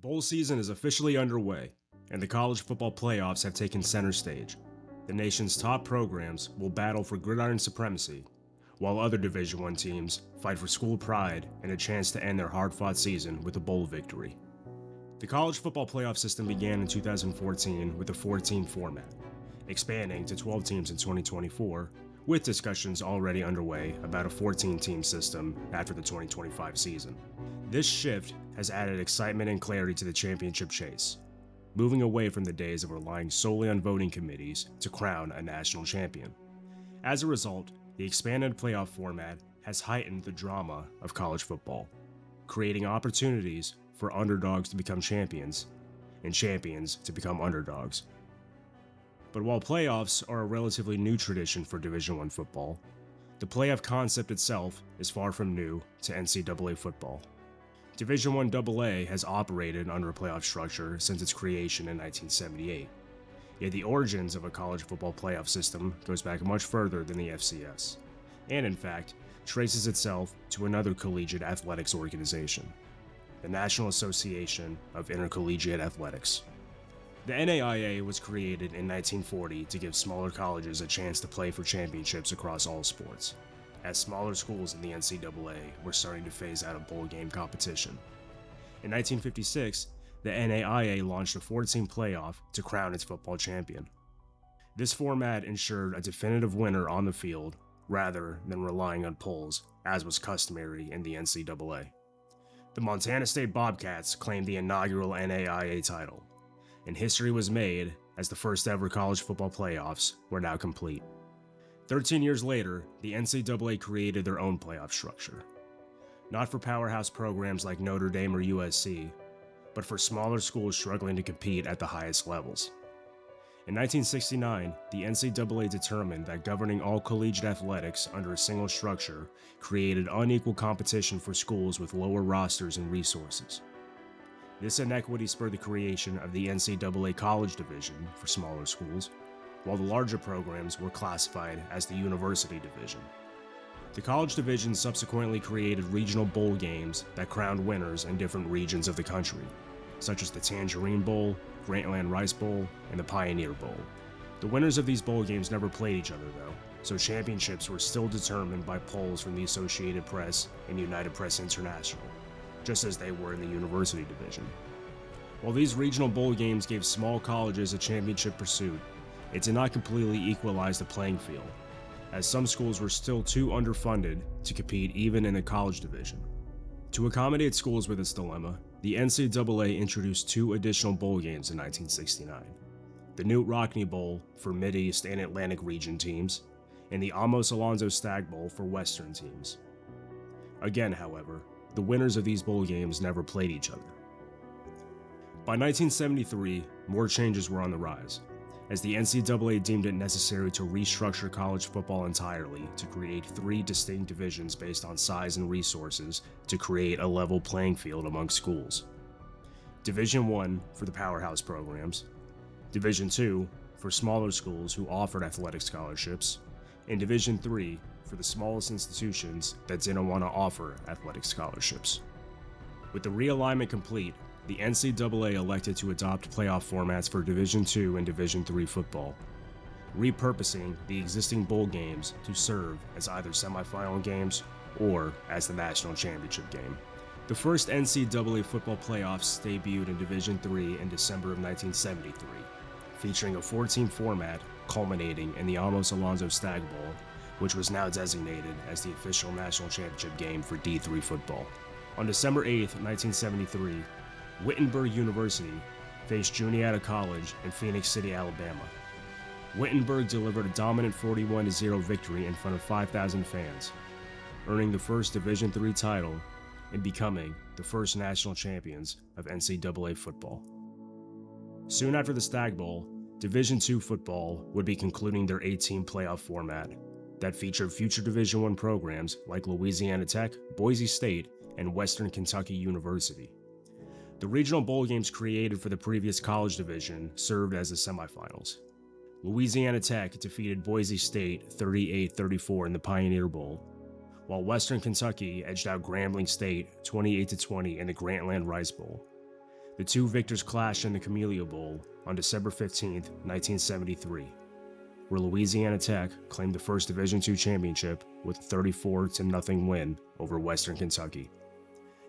Bowl season is officially underway, and the college football playoffs have taken center stage. The nation's top programs will battle for gridiron supremacy, while other Division I teams fight for school pride and a chance to end their hard-fought season with a bowl victory. The college football playoff system began in 2014 with a 4-team format, expanding to 12 teams in 2024, with discussions already underway about a 14-team system after the 2025 season. This shift has added excitement and clarity to the championship chase, moving away from the days of relying solely on voting committees to crown a national champion. As a result, the expanded playoff format has heightened the drama of college football, creating opportunities for underdogs to become champions and champions to become underdogs. But while playoffs are a relatively new tradition for Division I football, the playoff concept itself is far from new to NCAA football. Division I AA has operated under a playoff structure since its creation in 1978, yet the origins of a college football playoff system goes back much further than the FCS, and in fact, traces itself to another collegiate athletics organization, the National Association of Intercollegiate Athletics. The NAIA was created in 1940 to give smaller colleges a chance to play for championships across all sports, as smaller schools in the NCAA were starting to phase out of bowl game competition. In 1956, the NAIA launched a 4-team playoff to crown its football champion. This format ensured a definitive winner on the field rather than relying on polls, as was customary in the NCAA. The Montana State Bobcats claimed the inaugural NAIA title, and history was made as the first ever college football playoffs were now complete. 13 years later, the NCAA created their own playoff structure. Not for powerhouse programs like Notre Dame or USC, but for smaller schools struggling to compete at the highest levels. In 1969, the NCAA determined that governing all collegiate athletics under a single structure created unequal competition for schools with lower rosters and resources. This inequity spurred the creation of the NCAA College Division for smaller schools, while the larger programs were classified as the University Division. The College Division subsequently created regional bowl games that crowned winners in different regions of the country, such as the Tangerine Bowl, Grantland Rice Bowl, and the Pioneer Bowl. The winners of these bowl games never played each other though, so championships were still determined by polls from the Associated Press and United Press International, just as they were in the University Division. While these regional bowl games gave small colleges a championship pursuit, it did not completely equalize the playing field, as some schools were still too underfunded to compete even in the college division. To accommodate schools with this dilemma, the NCAA introduced 2 additional bowl games in 1969, the Newt Rockne Bowl for Mideast and Atlantic region teams, and the Amos Alonzo Stagg Bowl for Western teams. Again, however, the winners of these bowl games never played each other. By 1973, more changes were on the rise, as the NCAA deemed it necessary to restructure college football entirely to create 3 distinct divisions based on size and resources to create a level playing field among schools. Division I for the powerhouse programs, Division II for smaller schools who offered athletic scholarships, and Division III for the smallest institutions that didn't want to offer athletic scholarships. With the realignment complete, the NCAA elected to adopt playoff formats for Division II and Division III football, repurposing the existing bowl games to serve as either semifinal games or as the national championship game. The first NCAA football playoffs debuted in Division III in December of 1973, featuring a 4-team format culminating in the Amos Alonzo Stagg Bowl, which was now designated as the official national championship game for D3 football. On December 8, 1973, Wittenberg University faced Juniata College in Phoenix City, Alabama. Wittenberg delivered a dominant 41-0 victory in front of 5,000 fans, earning the first Division III title and becoming the first national champions of NCAA football. Soon after the Stagg Bowl, Division II football would be concluding their 8-team playoff format that featured future Division I programs like Louisiana Tech, Boise State, and Western Kentucky University. The regional bowl games created for the previous college division served as the semifinals. Louisiana Tech defeated Boise State 38-34 in the Pioneer Bowl, while Western Kentucky edged out Grambling State 28-20 in the Grantland Rice Bowl. The two victors clashed in the Camellia Bowl on December 15, 1973, where Louisiana Tech claimed the first Division II championship with a 34-0 win over Western Kentucky.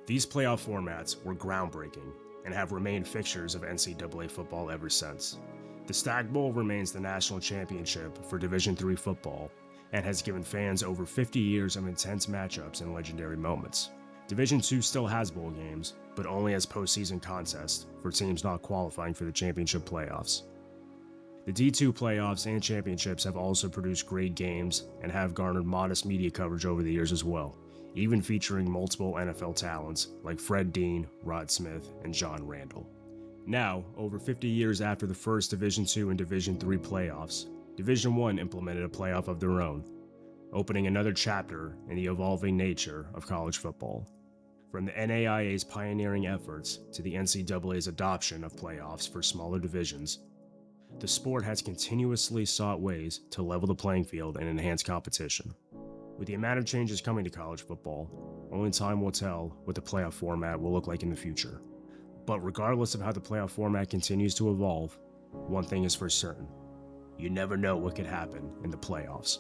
These playoff formats were groundbreaking and have remained fixtures of NCAA football ever since. The Stag Bowl remains the national championship for Division III football and has given fans over 50 years of intense matchups and legendary moments. Division II still has bowl games, but only as postseason contests for teams not qualifying for the championship playoffs. The D2 playoffs and championships have also produced great games and have garnered modest media coverage over the years as well, even featuring multiple NFL talents like Fred Dean, Rod Smith, and John Randall. Now, over 50 years after the first Division II and Division III playoffs, Division I implemented a playoff of their own, opening another chapter in the evolving nature of college football. From the NAIA's pioneering efforts to the NCAA's adoption of playoffs for smaller divisions, the sport has continuously sought ways to level the playing field and enhance competition. With the amount of changes coming to college football, only time will tell what the playoff format will look like in the future. But regardless of how the playoff format continues to evolve, one thing is for certain: you never know what could happen in the playoffs.